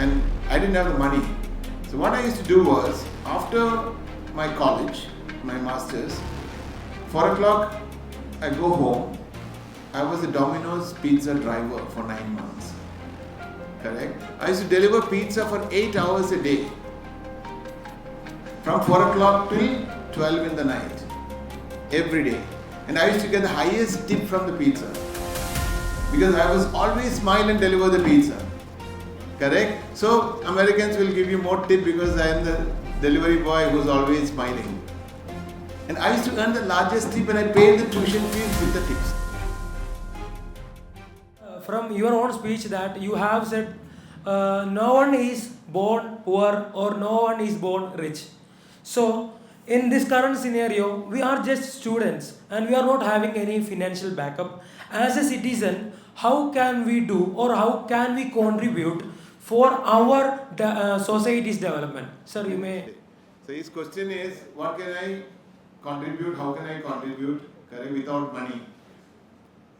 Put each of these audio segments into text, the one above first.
and I didn't have the money. So what I used to do was, after my college, my masters, 4 o'clock I go home. I was a Domino's pizza driver for 9 months. Correct? I used to deliver pizza for 8 hours a day. From 4 o'clock till 12 in the night. Every day. And I used to get the highest tip from the pizza. Because I was always smile and deliver the pizza. Correct? So Americans will give you more tip because I am the delivery boy who's always smiling. And I used to earn the largest tip and I paid the tuition fees with the tips. From your own speech that you have said no one is born poor or no one is born rich. So in this current scenario, we are just students and we are not having any financial backup. As a citizen, how can we do or how can we contribute for our society's development? Sir, you may. So his question is, what can I contribute, how can I contribute, correct, without money?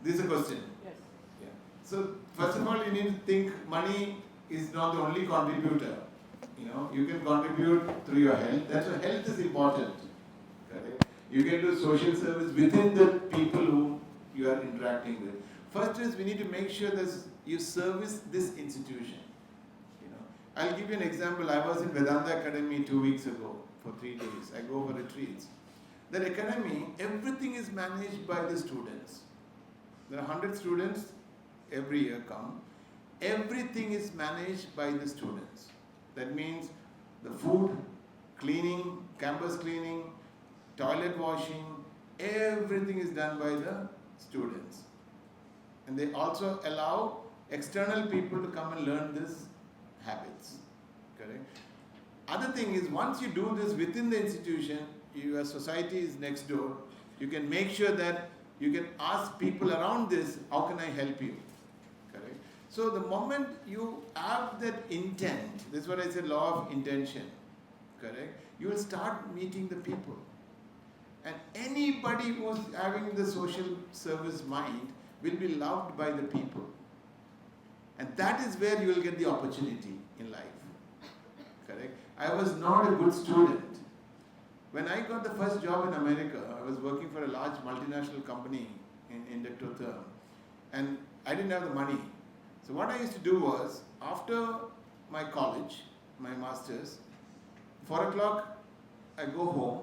This is a question. Yes. Yeah. So first of all, you need to think money is not the only contributor. You can contribute through your health. That's why health is important. Correct? You can do social service within the people whom you are interacting with. First is we need to make sure that you service this institution. I'll give you an example. I was in Vedanta Academy 2 weeks ago for 3 days. I go for retreats. That academy, everything is managed by the students. There are 100 students every year come. Everything is managed by the students. That means the food, cleaning, campus cleaning, toilet washing, everything is done by the students. And they also allow external people to come and learn these habits. Correct? Other thing is, once you do this within the institution, your society is next door, you can make sure that you can ask people around this, how can I help you? Correct? So the moment you have that intent, this is what I said, law of intention, correct? You will start meeting the people. And anybody who's having the social service mind will be loved by the people. And that is where you will get the opportunity in life. Correct? I was not a good student. When I got the first job in America, I was working for a large multinational company in Dr. And I didn't have the money. So what I used to do was, after my college, my masters, 4 o'clock I go home.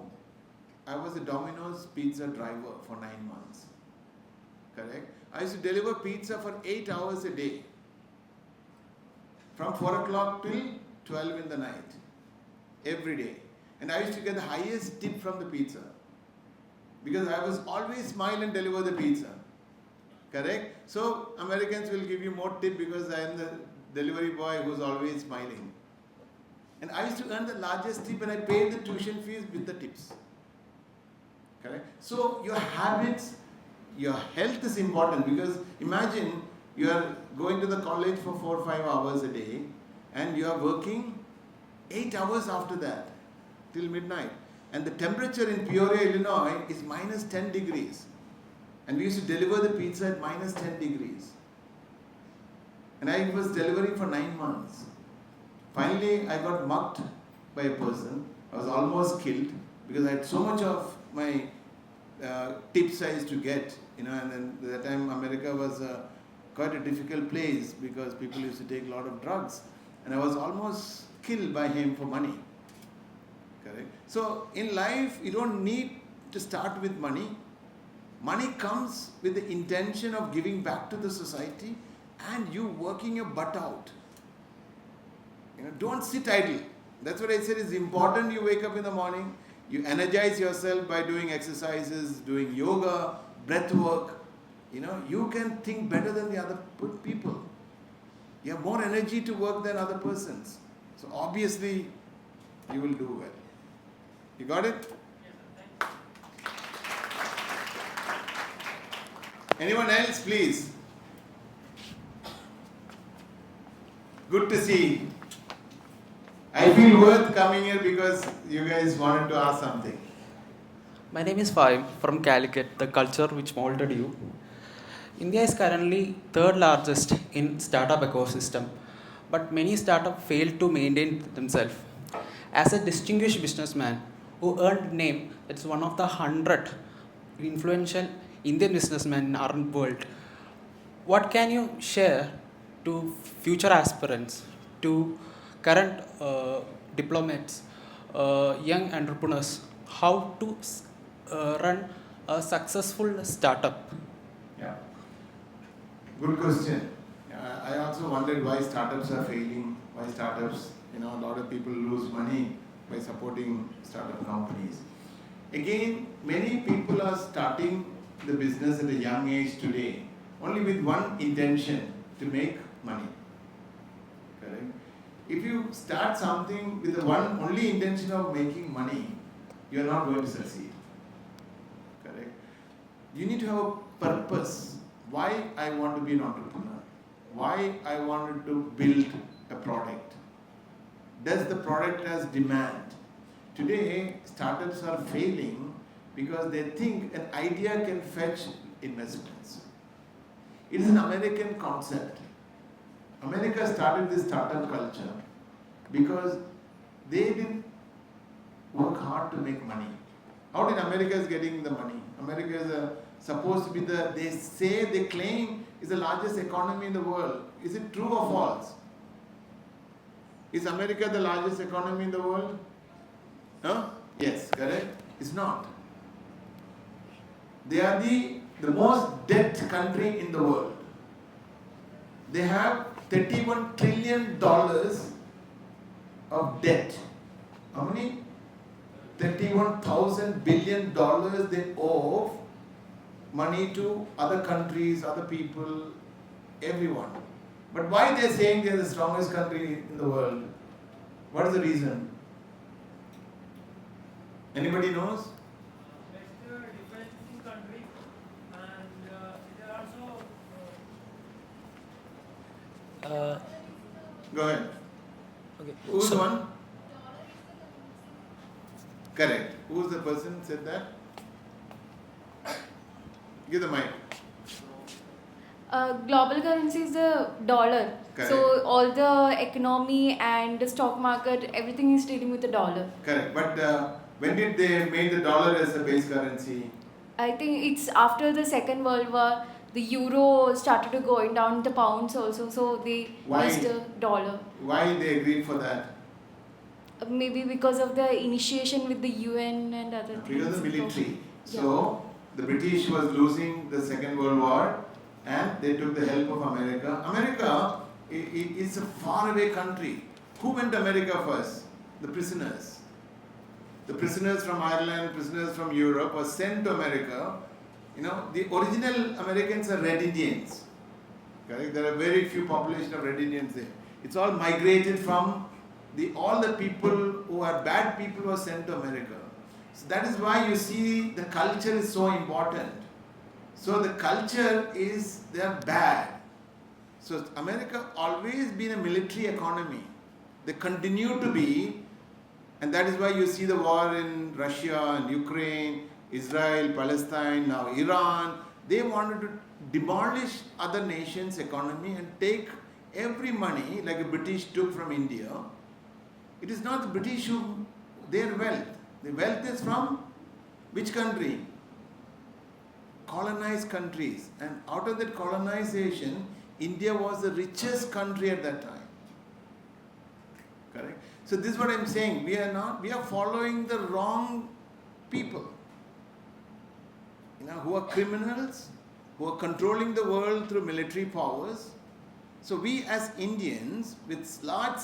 I was a Domino's pizza driver for 9 months. Correct? I used to deliver pizza for 8 hours a day. From 4 o'clock till 12 in the night. Every day. And I used to get the highest tip from the pizza. Because I was always smile and deliver the pizza. Correct? So Americans will give you more tip because I am the delivery boy who's always smiling. And I used to earn the largest tip and I paid the tuition fees with the tips. Correct? So your habits, your health is important, because imagine you are going to the college for 4 or 5 hours a day and you are working 8 hours after that till midnight. And the temperature in Peoria, Illinois is minus 10 degrees. And we used to deliver the pizza at minus 10 degrees. And I was delivering for 9 months. Finally, I got mugged by a person. I was almost killed because I had so much of my tips I used to get. And then at that time America was quite a difficult place because people used to take a lot of drugs. And I was almost killed by him for money. Correct? So in life, you don't need to start with money. Money comes with the intention of giving back to the society and you working your butt out. Don't sit idle. That's what I said is important. You wake up in the morning, you energize yourself by doing exercises, doing yoga, breath work. You can think better than the other people. You have more energy to work than other persons. So obviously, you will do well. You got it? Anyone else, please? Good to see. I feel worth coming here because you guys wanted to ask something. My name is Faim from Calicut, the culture which molded you. India is currently third largest in startup ecosystem. but many startups fail to maintain themselves. As a distinguished businessman who earned name that's one of the 100 influential Indian businessmen in our world, what can you share to future aspirants, to current diplomats, young entrepreneurs, how to run a successful startup? Yeah. Good question. I also wondered why startups are failing, why startups, a lot of people lose money by supporting startup companies. Again, many people are starting the business at a young age today, only with one intention, to make money. Correct? If you start something with the one only intention of making money, you are not going to succeed. Correct? You need to have a purpose. Why I want to be an entrepreneur? Why I wanted to build a product? Does the product has demand? Today, startups are failing because they think an idea can fetch investments. It is an American concept. America started this startup culture because they didn't work hard to make money. How did America is getting the money? America is supposed to be they claim is the largest economy in the world. Is it true or false? Is America the largest economy in the world? No? Yes, correct? It's not. They are the most debt country in the world. They have $31 trillion of debt. How many? $31,000 billion they owe money to other countries, other people, everyone. But why they are saying they are the strongest country in the world? What is the reason? Anybody knows? Next developing country, and there are also. Go ahead. Okay. Who's the one? Correct. Who's the person said that? Give the mic. Global currency is the dollar. Correct. So all the economy and the stock market, everything is dealing with the dollar. Correct. But when did they make the dollar as a base currency? I think it's after the Second World War, the euro started to going down, the pounds also, so they used the dollar. Why they agreed for that? Maybe because of the initiation with the UN and other things. Because of the military. Yeah. So the British was losing the Second World War and they took the help of America. America is a faraway country. Who went to America first? The prisoners. The prisoners from Ireland, prisoners from Europe were sent to America. The original Americans are Red Indians. Correct? There are very few population of Red Indians there. It's all migrated from all the people who are bad people were sent to America. So that is why you see the culture is so important. So the culture is, they are bad. So America always been a military economy. They continue to be, and that is why you see the war in Russia and Ukraine, Israel, Palestine, now Iran. They wanted to demolish other nations' economy and take every money like the British took from India. It is not the British who, their wealth. The wealth is from which country? Colonized countries. And out of that colonization, India was the richest country at that time. Correct? So this is what I am saying. We are following the wrong people. Who are criminals, who are controlling the world through military powers. So we as Indians, with large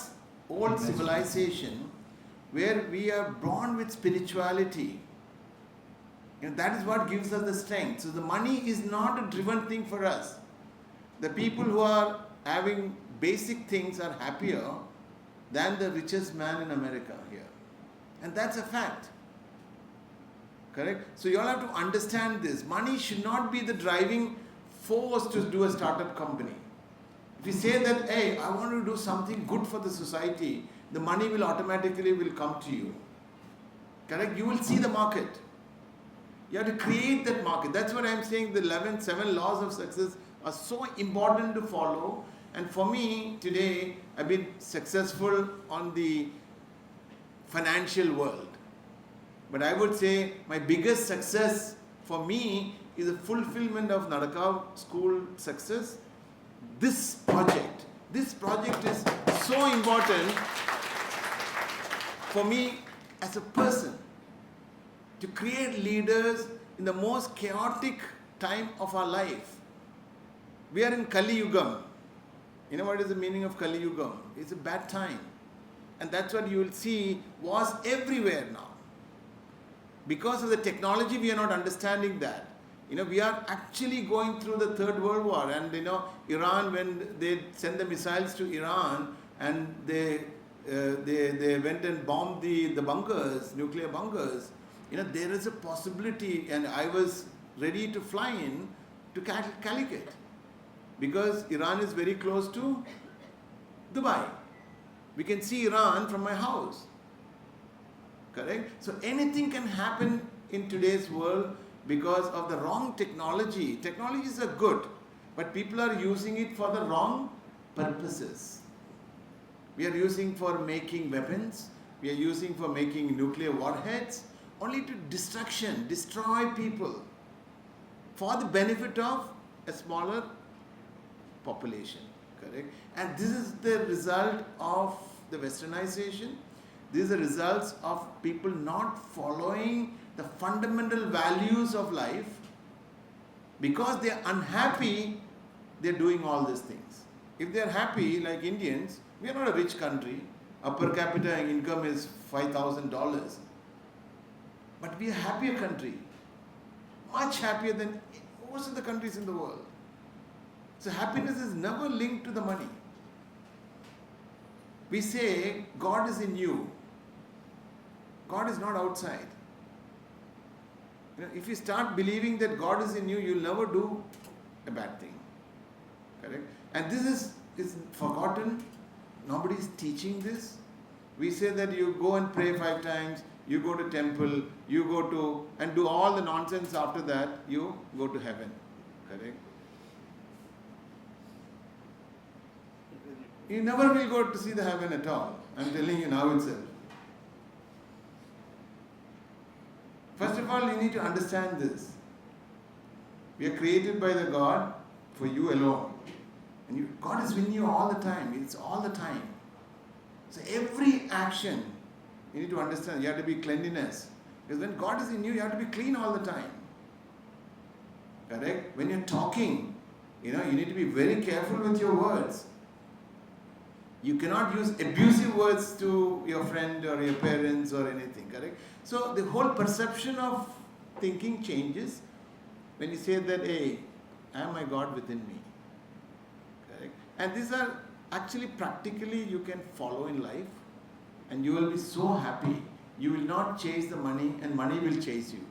old civilization, where we are born with spirituality, that is what gives us the strength. So the money is not a driven thing for us. The people who are having basic things are happier than the richest man in America here. And that's a fact. Correct? So you all have to understand this. Money should not be the driving force to do a startup company. If you say that, hey, I want to do something good for the society, the money will automatically come to you. Correct? You will see the market. You have to create that market. That's what I'm saying. The 7 laws of success are so important to follow. And for me, today, I've been successful on the financial world. But I would say my biggest success for me is the fulfillment of Nadakav school success. This project is so important for me as a person, to create leaders in the most chaotic time of our life. We are in Kali Yugam. You know what is the meaning of Kali Yugam? It's a bad time. And that's what you will see was everywhere now. Because of the technology, we are not understanding that. We are actually going through the Third World War. And Iran, when they sent the missiles to Iran and they went and bombed the bunkers, nuclear bunkers, there is a possibility, and I was ready to fly in to Calicut, because Iran is very close to Dubai. We can see Iran from my house. Correct? So anything can happen in today's world because of the wrong technology. Technologies are good, but people are using it for the wrong purposes. We are using for making weapons. We are using for making nuclear warheads, only to destruction, destroy people for the benefit of a smaller population. Correct? And this is the result of the westernization. These are results of people not following the fundamental values of life. Because they are unhappy, they are doing all these things. If they are happy, like Indians, we are not a rich country. Our per capita income is $5,000. But we are a happier country. Much happier than most of the countries in the world. So happiness is never linked to the money. We say God is in you. God is not outside. If you start believing that God is in you, you'll never do a bad thing. Correct? And this is forgotten. Nobody is teaching this. We say that you go and pray 5 times, you go to temple, you go to, and do all the nonsense after that, you go to heaven. Correct? You never will go to see the heaven at all. I'm telling you now itself. First of all, you need to understand this. We are created by the God for you alone. And God is with you all the time. It's all the time. So every action, you need to understand, you have to be cleanliness. Because when God is in you, you have to be clean all the time. Correct? When you're talking, you need to be very careful with your words. You cannot use abusive words to your friend or your parents or anything, correct? So the whole perception of thinking changes when you say that, hey, I am my God within me. Correct? And these are actually practically you can follow in life, and you will be so happy. You will not chase the money, and money will chase you.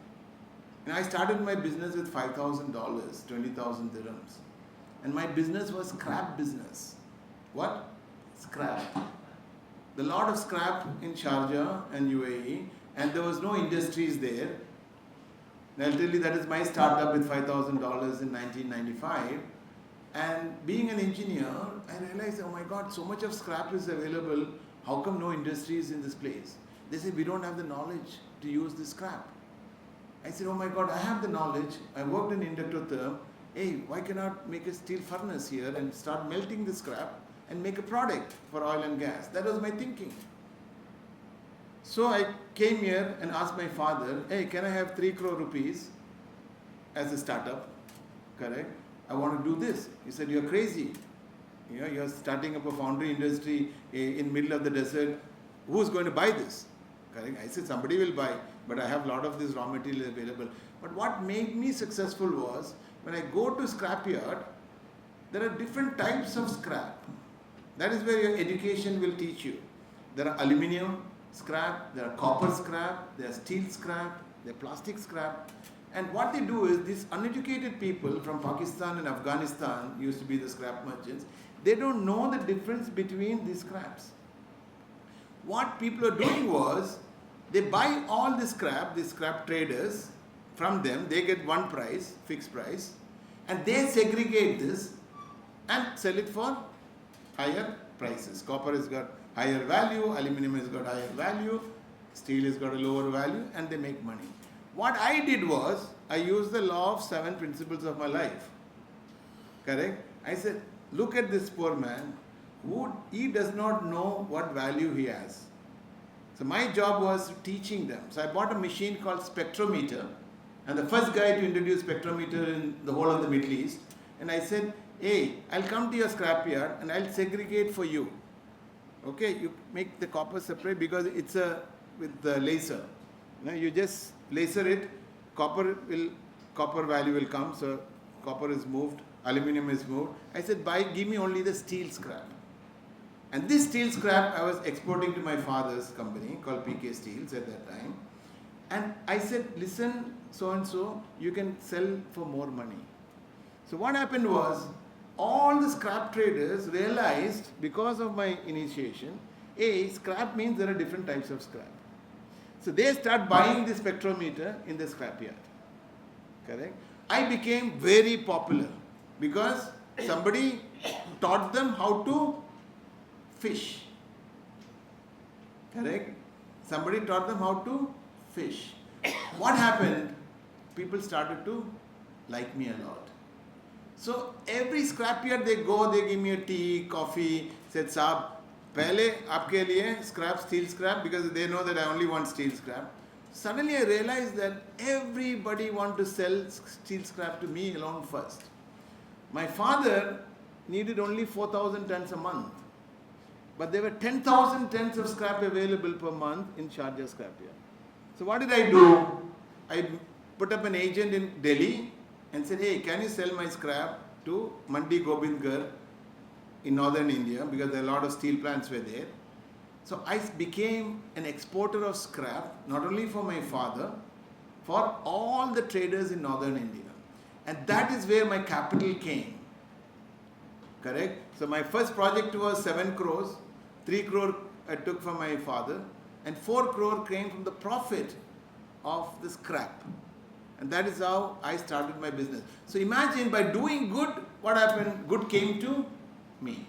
And I started my business with $5,000, 20,000 dirhams. And my business was scrap business. What? Scrap. The lot of scrap in Sharjah and UAE, and there was no industries there. And I'll tell you, that is my startup with $5,000 in 1995. And being an engineer, I realized, oh my God, so much of scrap is available. How come no industries in this place? They say, we don't have the knowledge to use this scrap. I said, oh my God, I have the knowledge. I worked in Inductotherm. Hey, why cannot make a steel furnace here and start melting the scrap and make a product for oil and gas? That was my thinking. So I came here and asked my father, hey, can I have 3 crore rupees as a startup? Correct? I want to do this. He said, you're crazy. You're starting up a foundry industry in middle of the desert. Who's going to buy this? Correct? I said, somebody will buy, but I have a lot of this raw material available. But what made me successful was, when I go to scrapyard, there are different types of scrap. That is where your education will teach you. There are aluminium scrap, there are copper scrap, there are steel scrap, there are plastic scrap. And what they do is, these uneducated people from Pakistan and Afghanistan used to be the scrap merchants. They don't know the difference between these scraps. What people are doing was, they buy all the scrap, the scrap traders, from them. They get one price, fixed price, and they segregate this and sell it for higher prices. Copper has got higher value, aluminum has got higher value, steel has got a lower value, and they make money. What I did was, I used the law of 7 principles of my life. Correct? I said, look at this poor man, he does not know what value he has. So my job was teaching them. So I bought a machine called spectrometer, and the first guy to introduce spectrometer in the whole of the Middle East. And I said, hey, I'll come to your scrapyard and I'll segregate for you. Okay, you make the copper separate because it's with the laser. You just laser it, copper value will come, so copper is moved, aluminum is moved. I said, give me only the steel scrap. And this steel scrap I was exporting to my father's company called PK Steels at that time. And I said, listen, so and so, you can sell for more money. So what happened was, all the scrap traders realized, because of my initiation, scrap means there are different types of scrap. So they start buying the spectrometer in the scrapyard. Correct? I became very popular because somebody taught them how to fish. Correct? Somebody taught them how to fish. What happened? People started to like me a lot. So every scrapyard they go, they give me a tea, coffee, said, Saab, pehle aapke liye scrap, steel scrap, because they know that I only want steel scrap. Suddenly I realized that everybody want to sell steel scrap to me alone first. My father needed only 4,000 tons a month. But there were 10,000 tons of scrap available per month in Sharjah scrapyard. So what did I do? I put up an agent in Delhi and said, hey, can you sell my scrap to Mandi Gobindgarh in northern India, because there are a lot of steel plants were there. So I became an exporter of scrap, not only for my father, for all the traders in northern India. And that is where my capital came. Correct? So my first project was 7 crores, 3 crore I took from my father, and 4 crore came from the profit of the scrap. And that is how I started my business. So imagine, by doing good, what happened? Good came to me.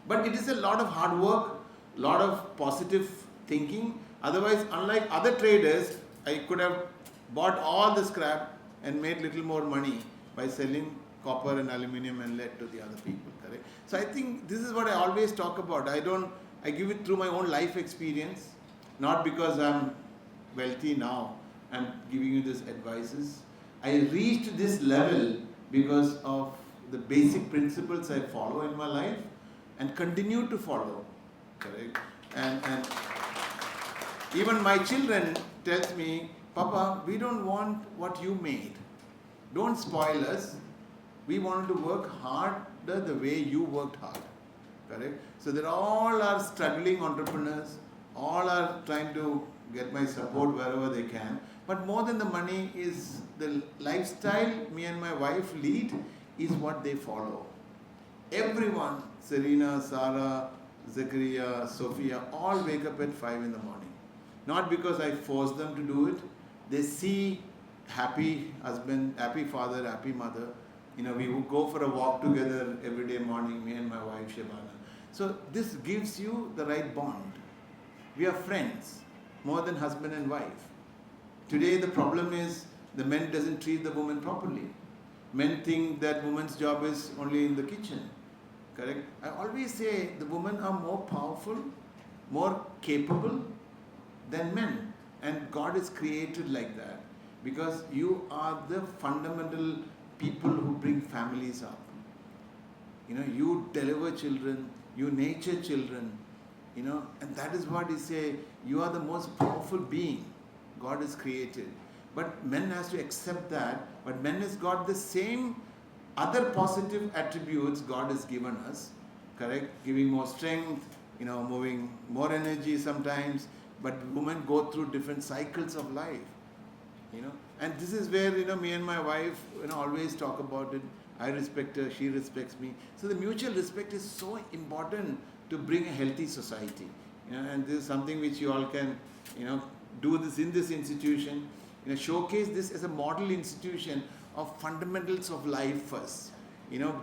But it is a lot of hard work, lot of positive thinking. Otherwise, unlike other traders, I could have bought all the scrap and made little more money by selling copper and aluminum and lead to the other people. Correct? So I think this is what I always talk about. I give it through my own life experience, not because I'm wealthy now. I'm giving you these advices. I reached this level because of the basic principles I follow in my life and continue to follow. Correct? And even my children tells me, Papa, we don't want what you made. Don't spoil us. We want to work harder the way you worked hard. Correct? So they all are struggling entrepreneurs, all are trying to get my support wherever they can. But more than the money is the lifestyle me and my wife lead is what they follow. Everyone, Serena, Sarah, Zakaria, Sophia, all wake up at 5 in the morning. Not because I force them to do it. They see happy husband, happy father, happy mother. We would go for a walk together every day morning, me and my wife Shabana. So this gives you the right bond. We are friends, more than husband and wife. Today the problem is the men doesn't treat the woman properly. Men think that woman's job is only in the kitchen. Correct? I always say the women are more powerful, more capable than men. And God is created like that. Because you are the fundamental people who bring families up. You deliver children, you nurture children, and that is what he say, you are the most powerful being God has created. But men has to accept that, but men has got the same other positive attributes God has given us, correct? Giving more strength, moving more energy sometimes, but women go through different cycles of life, And this is where, me and my wife, always talk about it. I respect her, she respects me. So the mutual respect is so important to bring a healthy society. And this is something which you all can, do this in this institution. Showcase this as a model institution of fundamentals of life first.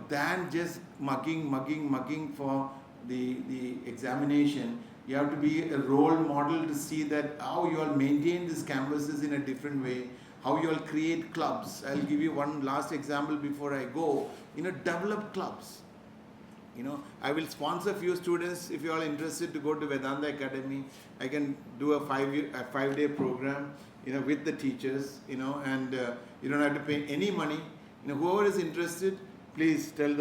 Than just mugging for the examination, you have to be a role model to see that how you all maintain these canvases in a different way, how you all create clubs. I'll give you one last example before I go. Develop clubs. I will sponsor a few students if you are interested to go to Vedanta Academy. I can do a 5-day program, with the teachers, and you don't have to pay any money. Whoever is interested, please tell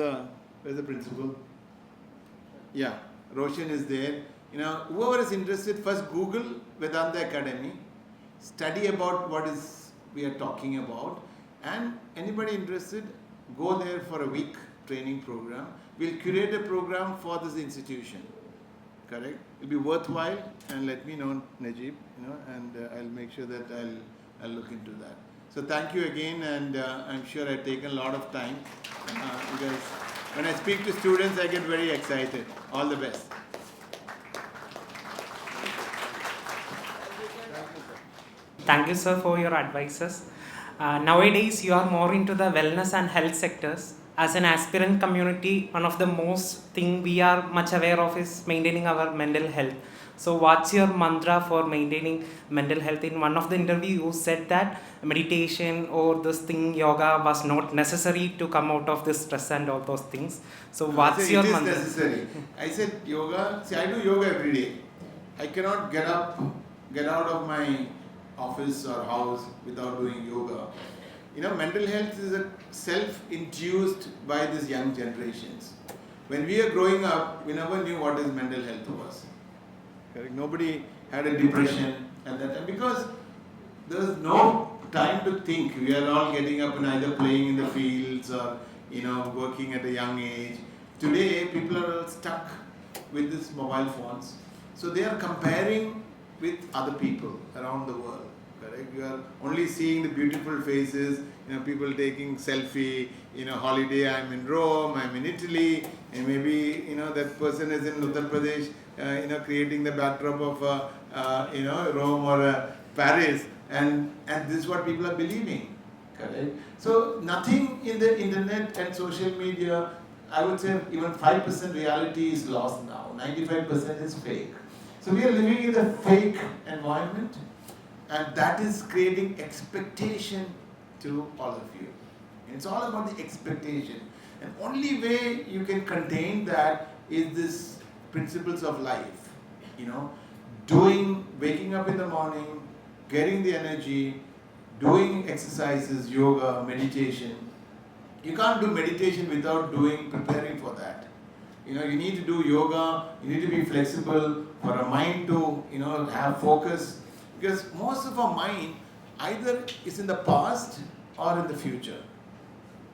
where's the principal? Yeah, Roshan is there. Whoever is interested, first Google Vedanta Academy, study about what we are talking about, and anybody interested, go there for a week training program. We'll curate a program for this institution. Correct? It'll be worthwhile, and let me know, Najib, and I'll make sure that I'll look into that. So thank you again, and I'm sure I've taken a lot of time because when I speak to students, I get very excited. All the best. Thank you, sir, for your advices. Nowadays, you are more into the wellness and health sectors. As an aspirant community, one of the most thing we are much aware of is maintaining our mental health. So what's your mantra for maintaining mental health? In one of the interviews, you said that meditation or this thing, yoga, was not necessary to come out of this stress and all those things. So what's your mantra? It is necessary. I said yoga. See, I do yoga every day. I cannot get out of my office or house without doing yoga. Mental health is self-induced by these young generations. When we are growing up, we never knew what is mental health was. Correct? Nobody had a depression at that time because there was no time to think. We are all getting up and either playing in the fields or working at a young age. Today, people are all stuck with these mobile phones. So they are comparing with other people around the world. Correct? You are only seeing the beautiful faces, people taking selfie, holiday, I'm in Rome, I'm in Italy, and maybe, that person is in Uttar Pradesh, creating the backdrop of, Rome or Paris, and this is what people are believing. Correct? So nothing in the internet and social media, I would say even 5% reality is lost now, 95% is fake. So we are living in a fake environment, and that is creating expectation to all of you. It's all about the expectation. And only way you can contain that is this principles of life. Waking up in the morning, getting the energy, doing exercises, yoga, meditation. You can't do meditation without preparing for that. You need to do yoga, you need to be flexible for a mind to, have focus. Because most of our mind either is in the past or in the future.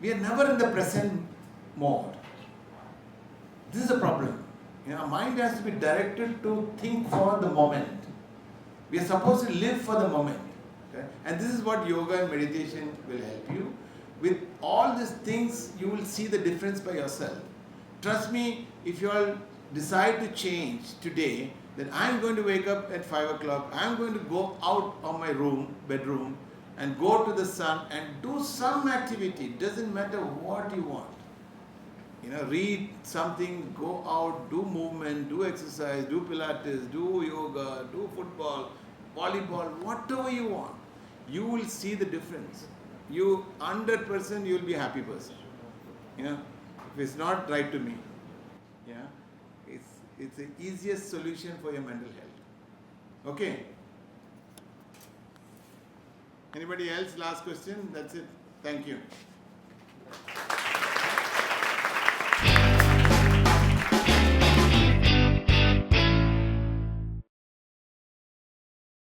We are never in the present mode. This is a problem. Our mind has to be directed to think for the moment. We are supposed to live for the moment. Okay? And this is what yoga and meditation will help you. With all these things, you will see the difference by yourself. Trust me, if you all decide to change today, then I'm going to wake up at 5 o'clock, I'm going to go out of my bedroom, and go to the sun and do some activity. Doesn't matter what you want. Read something, go out, do movement, do exercise, do Pilates, do yoga, do football, volleyball, whatever you want. You will see the difference. 100% you will be a happy person. If it's not, write to me. It's the easiest solution for your mental health. Okay? Anybody else? Last question? That's it. Thank you.